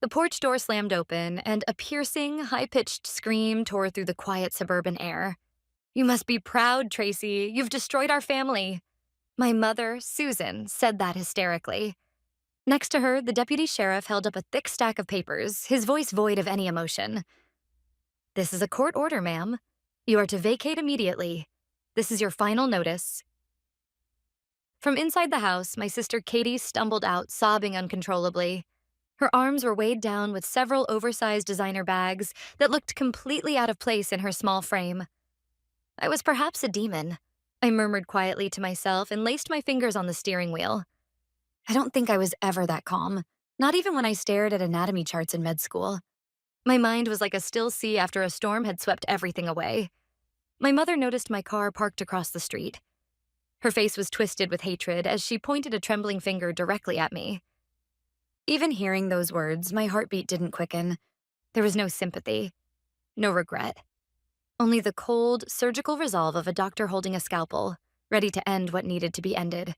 The porch door slammed open, and a piercing, high-pitched scream tore through the quiet suburban air. "You must be proud, Tracy. You've destroyed our family." My mother, Susan, said that hysterically. Next to her, the deputy sheriff held up a thick stack of papers, his voice void of any emotion. "This is a court order, ma'am. You are to vacate immediately. This is your final notice." From inside the house, my sister Katie stumbled out, sobbing uncontrollably. Her arms were weighed down with several oversized designer bags that looked completely out of place in her small frame. I was perhaps a demon. I murmured quietly to myself and laced my fingers on the steering wheel. I don't think I was ever that calm, not even when I stared at anatomy charts in med school. My mind was like a still sea after a storm had swept everything away. My mother noticed my car parked across the street. Her face was twisted with hatred as she pointed a trembling finger directly at me. Even hearing those words, my heartbeat didn't quicken. There was no sympathy, no regret. Only the cold, surgical resolve of a doctor holding a scalpel, ready to end what needed to be ended.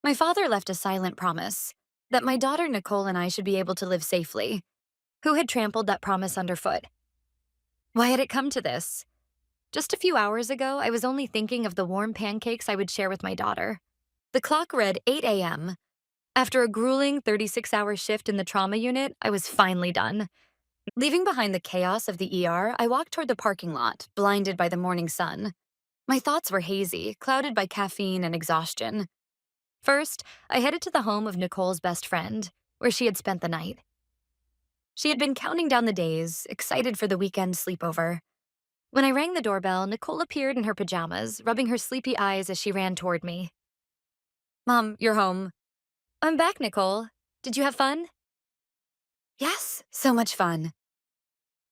My father left a silent promise that my daughter Nicole and I should be able to live safely. Who had trampled that promise underfoot? Why had it come to this? Just a few hours ago, I was only thinking of the warm pancakes I would share with my daughter. The clock read 8 a.m. After a grueling 36-hour shift in the trauma unit, I was finally done. Leaving behind the chaos of the ER, I walked toward the parking lot, blinded by the morning sun. My thoughts were hazy, clouded by caffeine and exhaustion. First, I headed to the home of Nicole's best friend, where she had spent the night. She had been counting down the days, excited for the weekend sleepover. When I rang the doorbell, Nicole appeared in her pajamas, rubbing her sleepy eyes as she ran toward me. "Mom, you're home." "I'm back, Nicole. Did you have fun?" "Yes, so much fun."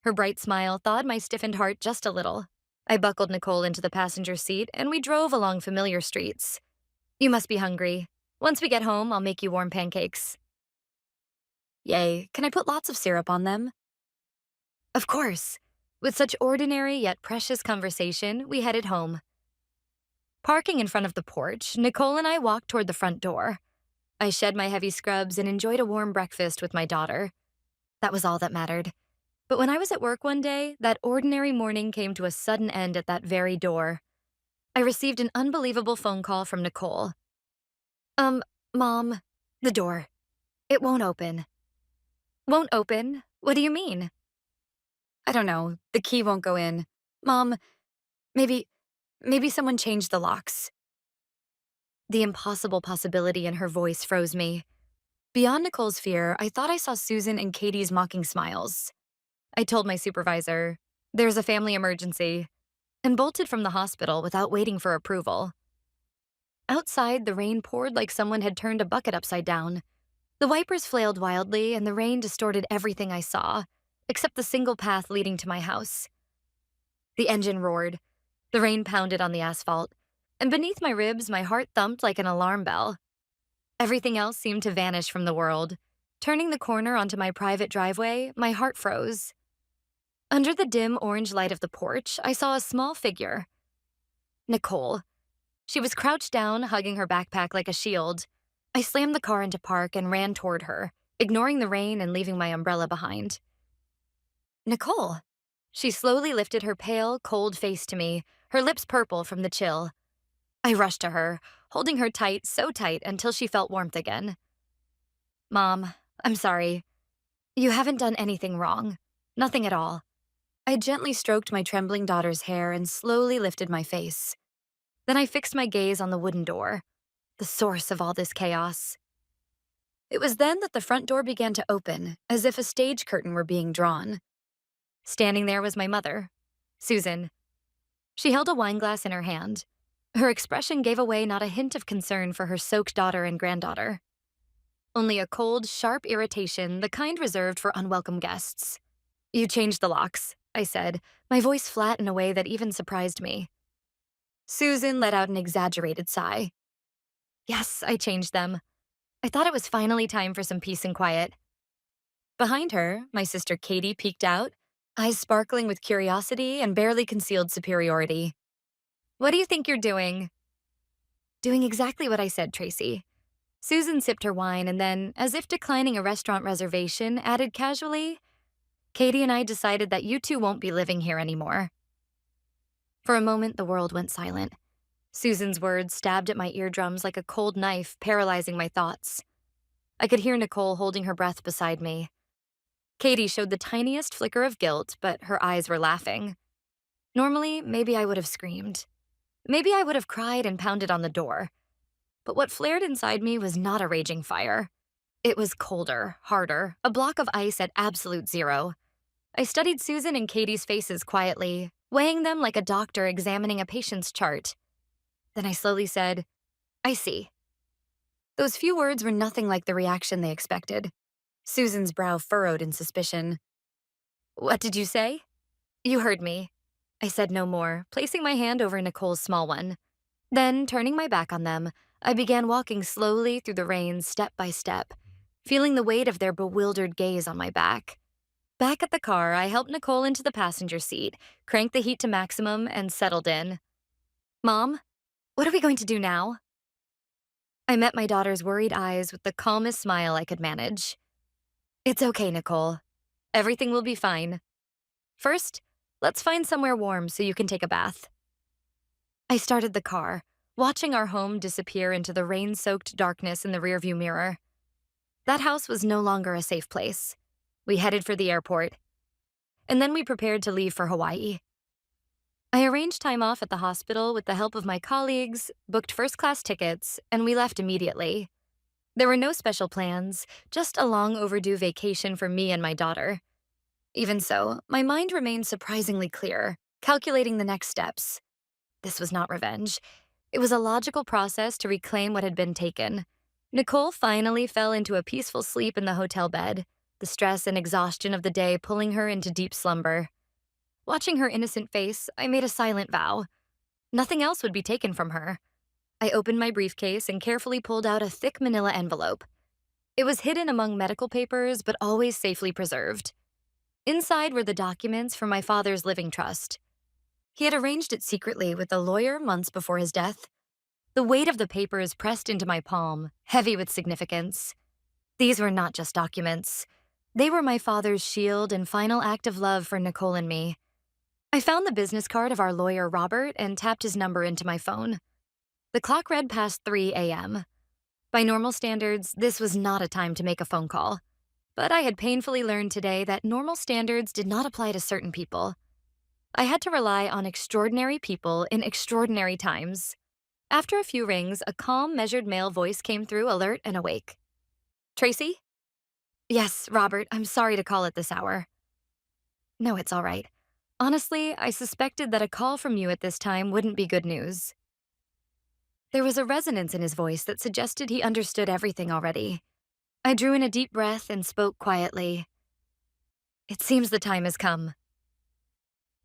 Her bright smile thawed my stiffened heart just a little. I buckled Nicole into the passenger seat, and we drove along familiar streets. "You must be hungry. Once we get home, I'll make you warm pancakes." "Yay, can I put lots of syrup on them?" "Of course." With such ordinary yet precious conversation, we headed home. Parking in front of the porch, Nicole and I walked toward the front door. I shed my heavy scrubs and enjoyed a warm breakfast with my daughter. That was all that mattered. But when I was at work one day, that ordinary morning came to a sudden end at that very door. I received an unbelievable phone call from Nicole. Um, Mom, the door. It won't open." "Won't open? What do you mean?" "I don't know. The key won't go in. Mom, maybe, maybe someone changed the locks." The impossible possibility in her voice froze me. Beyond Nicole's fear, I thought I saw Susan and Katie's mocking smiles. I told my supervisor, "There's a family emergency," and bolted from the hospital without waiting for approval. Outside, the rain poured like someone had turned a bucket upside down. The wipers flailed wildly, and the rain distorted everything I saw, except the single path leading to my house. The engine roared. The rain pounded on the asphalt, and beneath my ribs, my heart thumped like an alarm bell. Everything else seemed to vanish from the world. Turning the corner onto my private driveway, my heart froze. Under the dim orange light of the porch, I saw a small figure. Nicole. She was crouched down, hugging her backpack like a shield. I slammed the car into park and ran toward her, ignoring the rain and leaving my umbrella behind. "Nicole." She slowly lifted her pale, cold face to me, her lips purple from the chill. I rushed to her, holding her tight, so tight until she felt warmth again. "Mom, I'm sorry. You haven't done anything wrong. Nothing at all." I gently stroked my trembling daughter's hair and slowly lifted my face. Then I fixed my gaze on the wooden door, the source of all this chaos. It was then that the front door began to open, as if a stage curtain were being drawn. Standing there was my mother, Susan. She held a wineglass in her hand. Her expression gave away not a hint of concern for her soaked daughter and granddaughter. Only a cold, sharp irritation, the kind reserved for unwelcome guests. "You changed the locks," I said, my voice flat in a way that even surprised me. Susan let out an exaggerated sigh. "Yes, I changed them. I thought it was finally time for some peace and quiet." Behind her, my sister Katie peeked out, eyes sparkling with curiosity and barely concealed superiority. "What do you think you're doing?" "Doing exactly what I said, Tracy." Susan sipped her wine and then, as if declining a restaurant reservation, added casually, Katie and I decided that you two won't be living here anymore. For a moment, the world went silent. Susan's words stabbed at my eardrums like a cold knife, paralyzing my thoughts. I could hear Nicole holding her breath beside me. Katie showed the tiniest flicker of guilt, but her eyes were laughing. Normally, maybe I would have screamed. Maybe I would have cried and pounded on the door. But what flared inside me was not a raging fire. It was colder, harder, a block of ice at absolute zero. I studied Susan and Katie's faces quietly, weighing them like a doctor examining a patient's chart. Then I slowly said, I see. Those few words were nothing like the reaction they expected. Susan's brow furrowed in suspicion. What did you say? You heard me. I said no more, placing my hand over Nicole's small one. Then, turning my back on them, I began walking slowly through the rain step by step, feeling the weight of their bewildered gaze on my back. Back at the car, I helped Nicole into the passenger seat, cranked the heat to maximum, and settled in. Mom, what are we going to do now? I met my daughter's worried eyes with the calmest smile I could manage. It's okay, Nicole. Everything will be fine. First, let's find somewhere warm so you can take a bath. I started the car, watching our home disappear into the rain-soaked darkness in the rearview mirror. That house was no longer a safe place. We headed for the airport. And then we prepared to leave for Hawaii. I arranged time off at the hospital with the help of my colleagues, booked first-class tickets, and we left immediately. There were no special plans, just a long overdue vacation for me and my daughter. Even so, my mind remained surprisingly clear, calculating the next steps. This was not revenge. It was a logical process to reclaim what had been taken. Nicole finally fell into a peaceful sleep in the hotel bed, the stress and exhaustion of the day pulling her into deep slumber. Watching her innocent face, I made a silent vow. Nothing else would be taken from her. I opened my briefcase and carefully pulled out a thick manila envelope. It was hidden among medical papers, but always safely preserved. Inside were the documents for my father's living trust. He had arranged it secretly with a lawyer months before his death. The weight of the papers pressed into my palm, heavy with significance. These were not just documents. They were my father's shield and final act of love for Nicole and me. I found the business card of our lawyer, Robert, and tapped his number into my phone. The clock read past 3 a.m. By normal standards, this was not a time to make a phone call. But I had painfully learned today that normal standards did not apply to certain people. I had to rely on extraordinary people in extraordinary times. After a few rings, a calm, measured male voice came through, alert and awake. Tracy? Yes, Robert, I'm sorry to call at this hour. No, it's all right. Honestly, I suspected that a call from you at this time wouldn't be good news. There was a resonance in his voice that suggested he understood everything already. I drew in a deep breath and spoke quietly. It seems the time has come.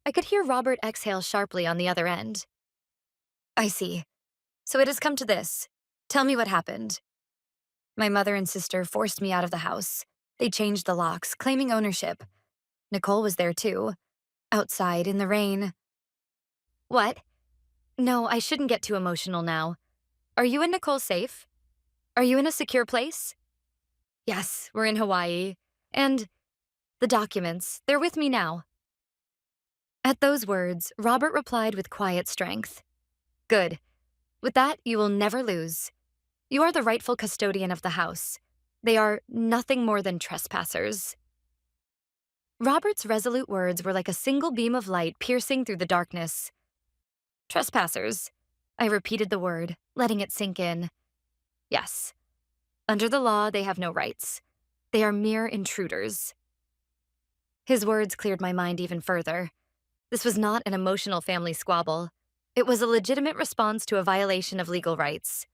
I could hear Robert exhale sharply on the other end. I see. So it has come to this. Tell me what happened. My mother and sister forced me out of the house. They changed the locks, claiming ownership. Nicole was there too. Outside, in the rain. What? No, I shouldn't get too emotional now. Are you and Nicole safe? Are you in a secure place? Yes, we're in Hawaii. And the documents, they're with me now. At those words, Robert replied with quiet strength. Good. With that, you will never lose. You are the rightful custodian of the house. They are nothing more than trespassers. Robert's resolute words were like a single beam of light piercing through the darkness. Trespassers. I repeated the word, letting it sink in. Yes. Under the law, they have no rights. They are mere intruders. His words cleared my mind even further. This was not an emotional family squabble. It was a legitimate response to a violation of legal rights.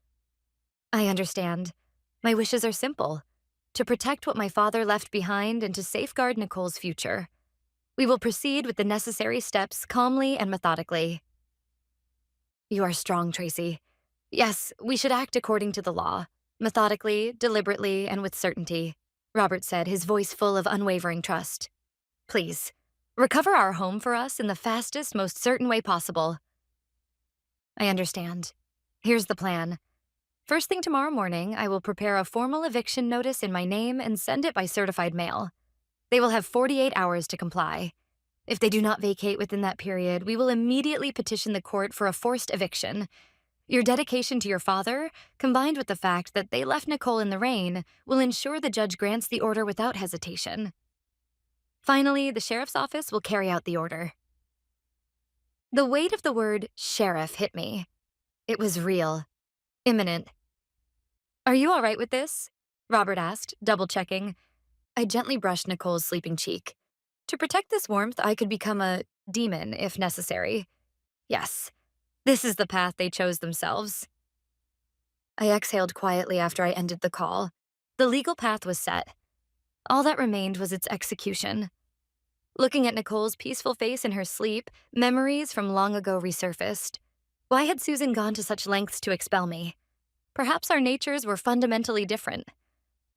I understand. My wishes are simple. To protect what my father left behind and to safeguard Nicole's future. We will proceed with the necessary steps calmly and methodically. You are strong, Tracy. Yes, we should act according to the law. Methodically, deliberately, and with certainty, Robert said, his voice full of unwavering trust. Please, recover our home for us in the fastest, most certain way possible. I understand. Here's the plan. First thing tomorrow morning, I will prepare a formal eviction notice in my name and send it by certified mail. They will have 48 hours to comply. If they do not vacate within that period, we will immediately petition the court for a forced eviction. Your dedication to your father, combined with the fact that they left Nicole in the rain, will ensure the judge grants the order without hesitation. Finally, the sheriff's office will carry out the order. The weight of the word sheriff hit me. It was real, imminent. Are you all right with this? Robert asked, double-checking. I gently brushed Nicole's sleeping cheek. To protect this warmth, I could become a demon if necessary. Yes, this is the path they chose themselves. I exhaled quietly after I ended the call. The legal path was set. All that remained was its execution. Looking at Nicole's peaceful face in her sleep, memories from long ago resurfaced. Why had Susan gone to such lengths to expel me? Perhaps our natures were fundamentally different.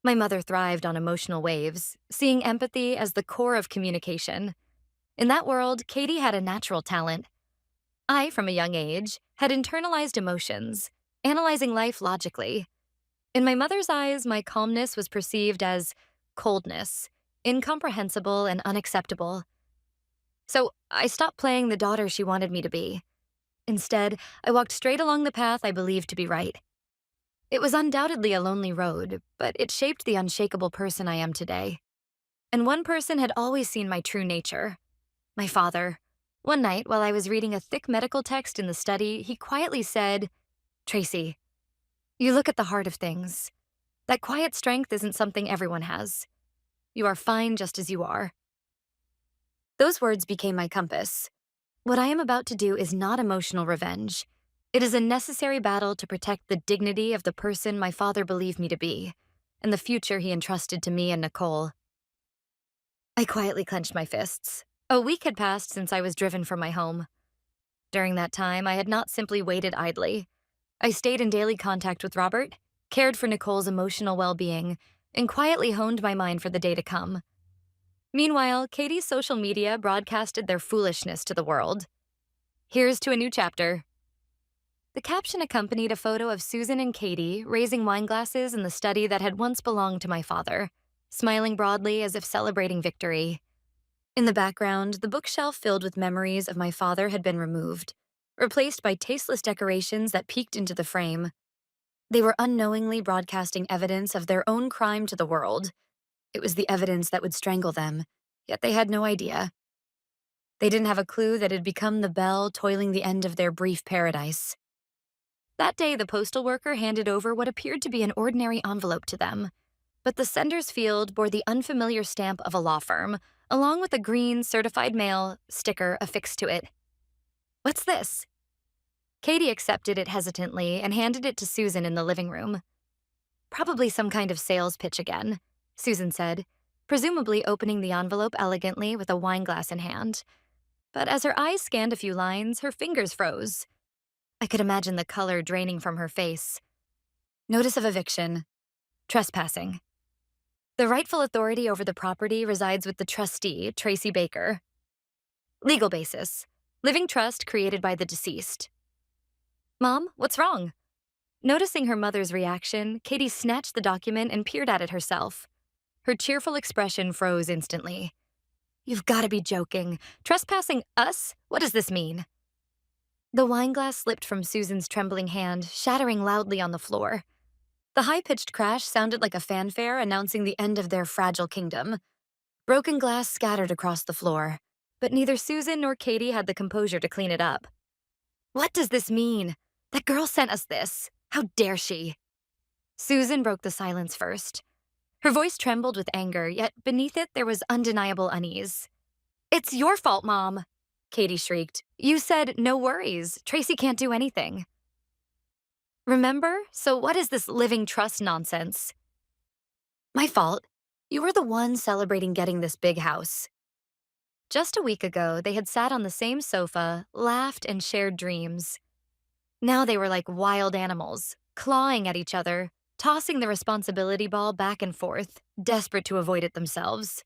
My mother thrived on emotional waves, seeing empathy as the core of communication. In that world, Katie had a natural talent. I, from a young age, had internalized emotions, analyzing life logically. In my mother's eyes, my calmness was perceived as coldness, incomprehensible and unacceptable. So I stopped playing the daughter she wanted me to be. Instead, I walked straight along the path I believed to be right. It was undoubtedly a lonely road, but it shaped the unshakable person I am today. And one person had always seen my true nature: my father. One night, while I was reading a thick medical text in the study, he quietly said, "Tracy, you look at the heart of things. That quiet strength isn't something everyone has. You are fine just as you are." Those words became my compass. What I am about to do is not emotional revenge. It is a necessary battle to protect the dignity of the person my father believed me to be, and the future he entrusted to me and Nicole. I quietly clenched my fists. A week had passed since I was driven from my home. During that time, I had not simply waited idly. I stayed in daily contact with Robert, cared for Nicole's emotional well-being, and quietly honed my mind for the day to come. Meanwhile, Katie's social media broadcasted their foolishness to the world. Here's to a new chapter. The caption accompanied a photo of Susan and Katie raising wine glasses in the study that had once belonged to my father, smiling broadly as if celebrating victory. In the background, the bookshelf filled with memories of my father had been removed, replaced by tasteless decorations that peeked into the frame. They were unknowingly broadcasting evidence of their own crime to the world. It was the evidence that would strangle them, yet they had no idea. They didn't have a clue that it had become the bell tolling the end of their brief paradise. That day, the postal worker handed over what appeared to be an ordinary envelope to them, but the sender's field bore the unfamiliar stamp of a law firm, along with a green certified mail sticker affixed to it. "What's this?" Katie accepted it hesitantly and handed it to Susan in the living room. "Probably some kind of sales pitch again," Susan said, presumably opening the envelope elegantly with a wine glass in hand. But as her eyes scanned a few lines, her fingers froze. I could imagine the color draining from her face. Notice of eviction. Trespassing. The rightful authority over the property resides with the trustee, Tracy Baker. Legal basis. Living trust created by the deceased. "Mom, what's wrong?" Noticing her mother's reaction, Katie snatched the document and peered at it herself. Her cheerful expression froze instantly. "You've got to be joking. Trespassing us? What does this mean?" The wine glass slipped from Susan's trembling hand, shattering loudly on the floor. The high-pitched crash sounded like a fanfare announcing the end of their fragile kingdom. Broken glass scattered across the floor, but neither Susan nor Katie had the composure to clean it up. "What does this mean? That girl sent us this. How dare she?" Susan broke the silence first. Her voice trembled with anger, yet beneath it there was undeniable unease. "It's your fault, Mom," Katie shrieked. "You said, 'No worries, Tracy can't do anything.'" "Remember? So what is this living trust nonsense?" "My fault. You were the one celebrating getting this big house." Just a week ago, they had sat on the same sofa, laughed, and shared dreams. Now they were like wild animals, clawing at each other, tossing the responsibility ball back and forth, desperate to avoid it themselves.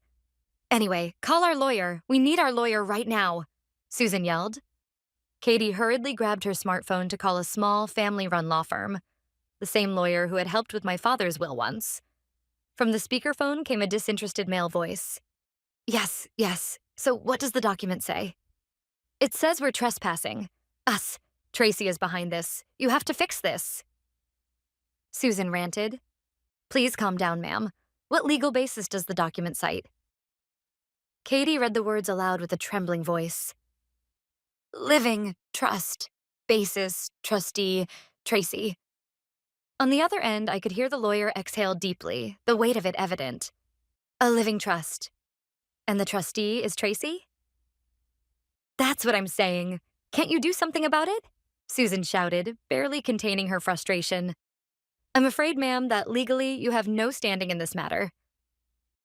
"Anyway, call our lawyer. We need our lawyer right now," Susan yelled. Katie hurriedly grabbed her smartphone to call a small, family-run law firm. the same lawyer who had helped with my father's will once. From the speakerphone came a disinterested male voice. Yes, yes. So what does the document say? It says we're trespassing. Us. Tracy is behind this. You have to fix this. Susan ranted. Please calm down, ma'am. What legal basis does the document cite? Katie read the words aloud with a trembling voice. Living, trust, basis, trustee, Tracy. On the other end, I could hear the lawyer exhale deeply, the weight of it evident. A living trust. And the trustee is Tracy? That's what I'm saying. Can't you do something about it? Susan shouted, barely containing her frustration. I'm afraid, ma'am, that legally you have no standing in this matter.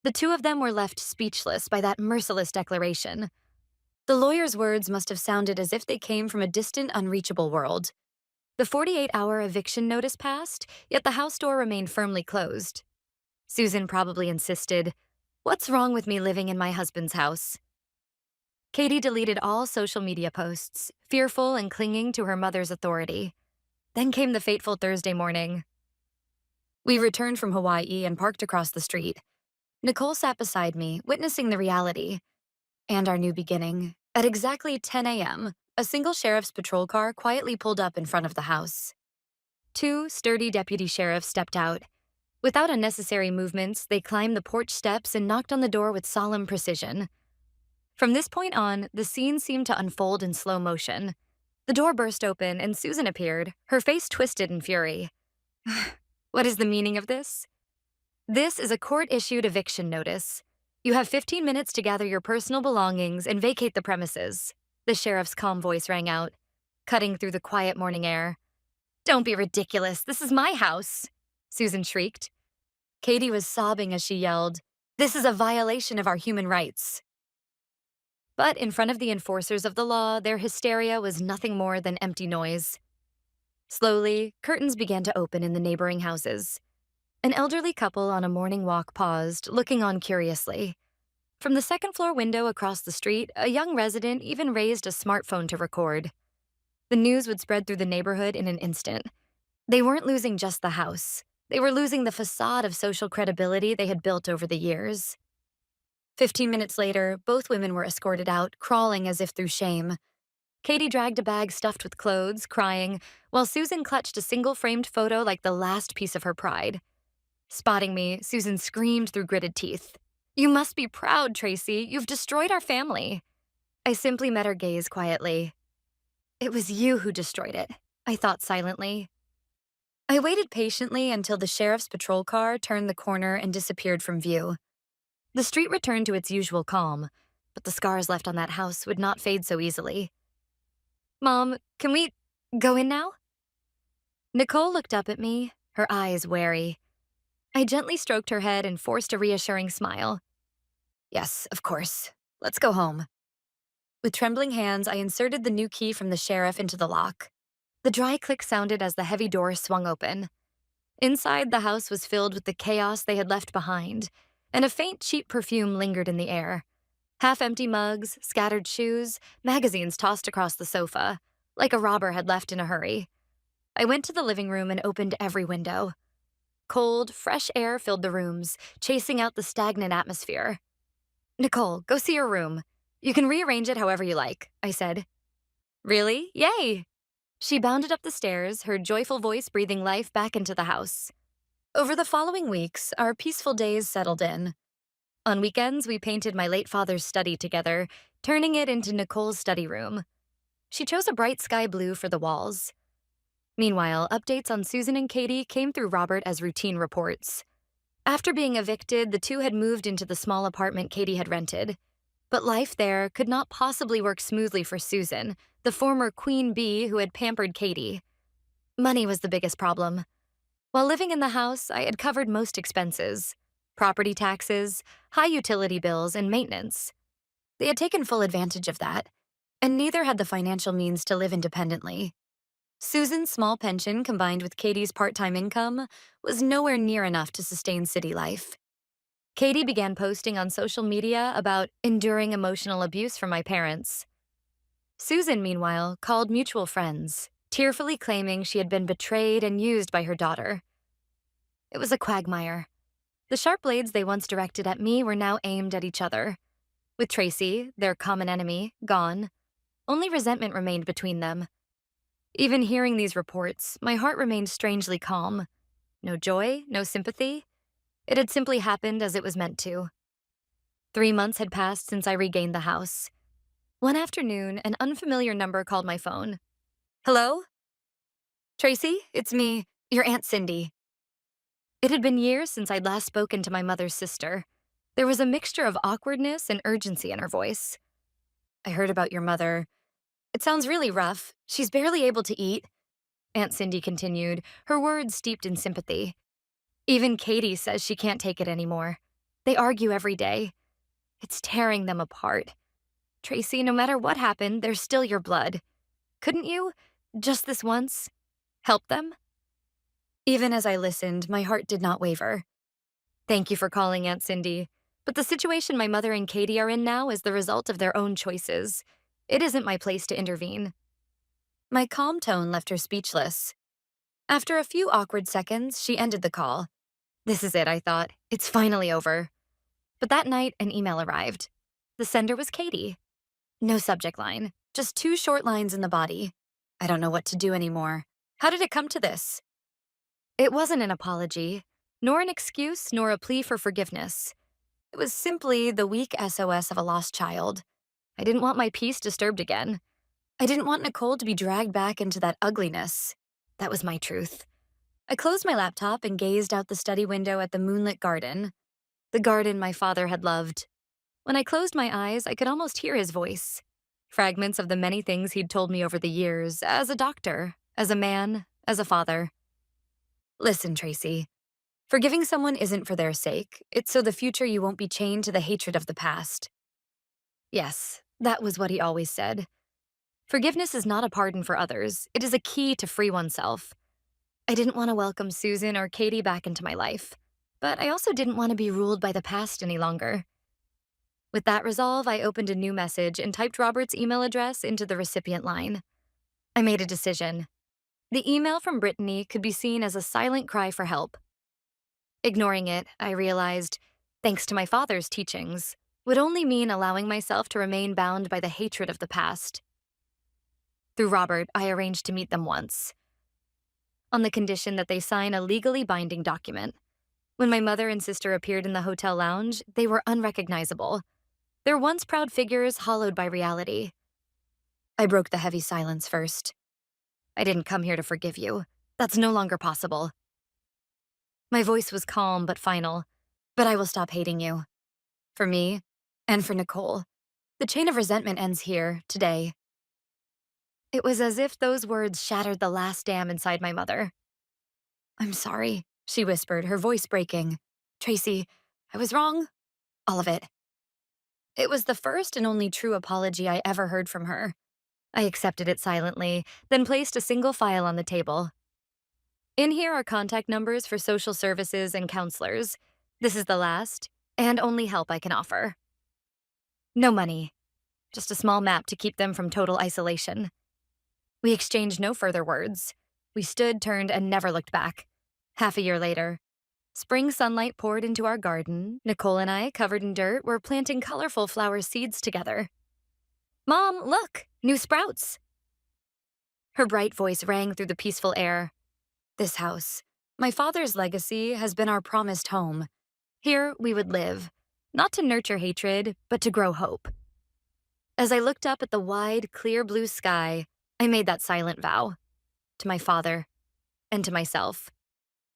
The two of them were left speechless by that merciless declaration. The lawyer's words must have sounded as if they came from a distant, unreachable world. The 48-hour eviction notice passed, yet the house door remained firmly closed. Susan probably insisted, "What's wrong with me living in my husband's house?" Katie deleted all social media posts, fearful and clinging to her mother's authority. Then came the fateful Thursday morning. We returned from Hawaii and parked across the street. Nicole sat beside me, witnessing the reality and our new beginning. At exactly 10 a.m., a single sheriff's patrol car quietly pulled up in front of the house. Two sturdy deputy sheriffs stepped out. Without unnecessary movements, they climbed the porch steps and knocked on the door with solemn precision. From this point on, the scene seemed to unfold in slow motion. The door burst open and Susan appeared, her face twisted in fury. What is the meaning of this? This is a court-issued eviction notice. You have 15 minutes to gather your personal belongings and vacate the premises. The sheriff's calm voice rang out, cutting through the quiet morning air. Don't be ridiculous. This is my house, Susan shrieked. Katie was sobbing as she yelled, This is a violation of our human rights. But in front of the enforcers of the law, their hysteria was nothing more than empty noise. Slowly, curtains began to open in the neighboring houses. An elderly couple on a morning walk paused, looking on curiously. From the second-floor window across the street, a young resident even raised a smartphone to record. The news would spread through the neighborhood in an instant. They weren't losing just the house. They were losing the facade of social credibility they had built over the years. 15 minutes later, both women were escorted out, crawling as if through shame. Katie dragged a bag stuffed with clothes, crying, while Susan clutched a single-framed photo like the last piece of her pride. Spotting me, Susan screamed through gritted teeth. You must be proud, Tracy. You've destroyed our family. I simply met her gaze quietly. It was you who destroyed it, I thought silently. I waited patiently until the sheriff's patrol car turned the corner and disappeared from view. The street returned to its usual calm, but the scars left on that house would not fade so easily. Mom, can we go in now? Nicole looked up at me, her eyes wary. I gently stroked her head and forced a reassuring smile. Yes, of course. Let's go home. With trembling hands, I inserted the new key from the sheriff into the lock. The dry click sounded as the heavy door swung open. Inside, the house was filled with the chaos they had left behind, and a faint, cheap perfume lingered in the air. Half-empty mugs, scattered shoes, magazines tossed across the sofa, like a robber had left in a hurry. I went to the living room and opened every window. Cold, fresh air filled the rooms, chasing out the stagnant atmosphere. Nicole, go see your room. You can rearrange it however you like, I said. Really? Yay! She bounded up the stairs, her joyful voice breathing life back into the house. Over the following weeks, our peaceful days settled in. On weekends, we painted my late father's study together, turning it into Nicole's study room. She chose a bright sky blue for the walls. Meanwhile, updates on Susan and Katie came through Robert as routine reports. After being evicted, the two had moved into the small apartment Katie had rented. But life there could not possibly work smoothly for Susan, the former queen bee who had pampered Katie. Money was the biggest problem. While living in the house, I had covered most expenses: property taxes, high utility bills, and maintenance. They had taken full advantage of that, and neither had the financial means to live independently. Susan's small pension combined with Katie's part-time income was nowhere near enough to sustain city life. Katie began posting on social media about enduring emotional abuse from my parents. Susan, meanwhile, called mutual friends, tearfully claiming she had been betrayed and used by her daughter. It was a quagmire. The sharp blades they once directed at me were now aimed at each other. With Tracy, their common enemy, gone, only resentment remained between them. Even hearing these reports, my heart remained strangely calm. No joy, no sympathy. It had simply happened as it was meant to. 3 months had passed since I regained the house. One afternoon, an unfamiliar number called my phone. Hello? Tracy, it's me, your Aunt Cindy. It had been years since I'd last spoken to my mother's sister. There was a mixture of awkwardness and urgency in her voice. I heard about your mother. It sounds really rough. She's barely able to eat, Aunt Cindy continued, her words steeped in sympathy. Even Katie says she can't take it anymore. They argue every day. It's tearing them apart. Tracy, no matter what happened, they're still your blood. Couldn't you, just this once, help them? Even as I listened, my heart did not waver. Thank you for calling, Aunt Cindy. But the situation my mother and Katie are in now is the result of their own choices. It isn't my place to intervene. My calm tone left her speechless. After a few awkward seconds, she ended the call. This is it, I thought. It's finally over. But that night, an email arrived. The sender was Katie. No subject line, just 2 short lines in the body. I don't know what to do anymore. How did it come to this? It wasn't an apology, nor an excuse, nor a plea for forgiveness. It was simply the weak SOS of a lost child. I didn't want my peace disturbed again. I didn't want Nicole to be dragged back into that ugliness. That was my truth. I closed my laptop and gazed out the study window at the moonlit garden. The garden my father had loved. When I closed my eyes, I could almost hear his voice. Fragments of the many things he'd told me over the years, as a doctor, as a man, as a father. Listen, Tracy. Forgiving someone isn't for their sake. It's so the future you won't be chained to the hatred of the past. Yes, that was what he always said. Forgiveness is not a pardon for others. It is a key to free oneself. I didn't want to welcome Susan or Katie back into my life, but I also didn't want to be ruled by the past any longer. With that resolve, I opened a new message and typed Robert's email address into the recipient line. I made a decision. The email from Brittany could be seen as a silent cry for help. Ignoring it, I realized, thanks to my father's teachings, would only mean allowing myself to remain bound by the hatred of the past. Through Robert, I arranged to meet them once, on the condition that they sign a legally binding document. When my mother and sister appeared in the hotel lounge, they were unrecognizable, their once proud figures hollowed by reality. I broke the heavy silence first. I didn't come here to forgive you. That's no longer possible. My voice was calm but final, but I will stop hating you. For me, and for Nicole. The chain of resentment ends here, today. It was as if those words shattered the last dam inside my mother. I'm sorry, she whispered, her voice breaking. Tracy, I was wrong. All of it. It was the first and only true apology I ever heard from her. I accepted it silently, then placed a single file on the table. In here are contact numbers for social services and counselors. This is the last and only help I can offer. No money, just a small map to keep them from total isolation. We exchanged no further words. We stood, turned, and never looked back. Half a year later, spring sunlight poured into our garden. Nicole and I, covered in dirt, were planting colorful flower seeds together. Mom, look, new sprouts. Her bright voice rang through the peaceful air. This house, my father's legacy, has been our promised home. Here we would live, not to nurture hatred, but to grow hope. As I looked up at the wide, clear blue sky, I made that silent vow. To my father, and to myself.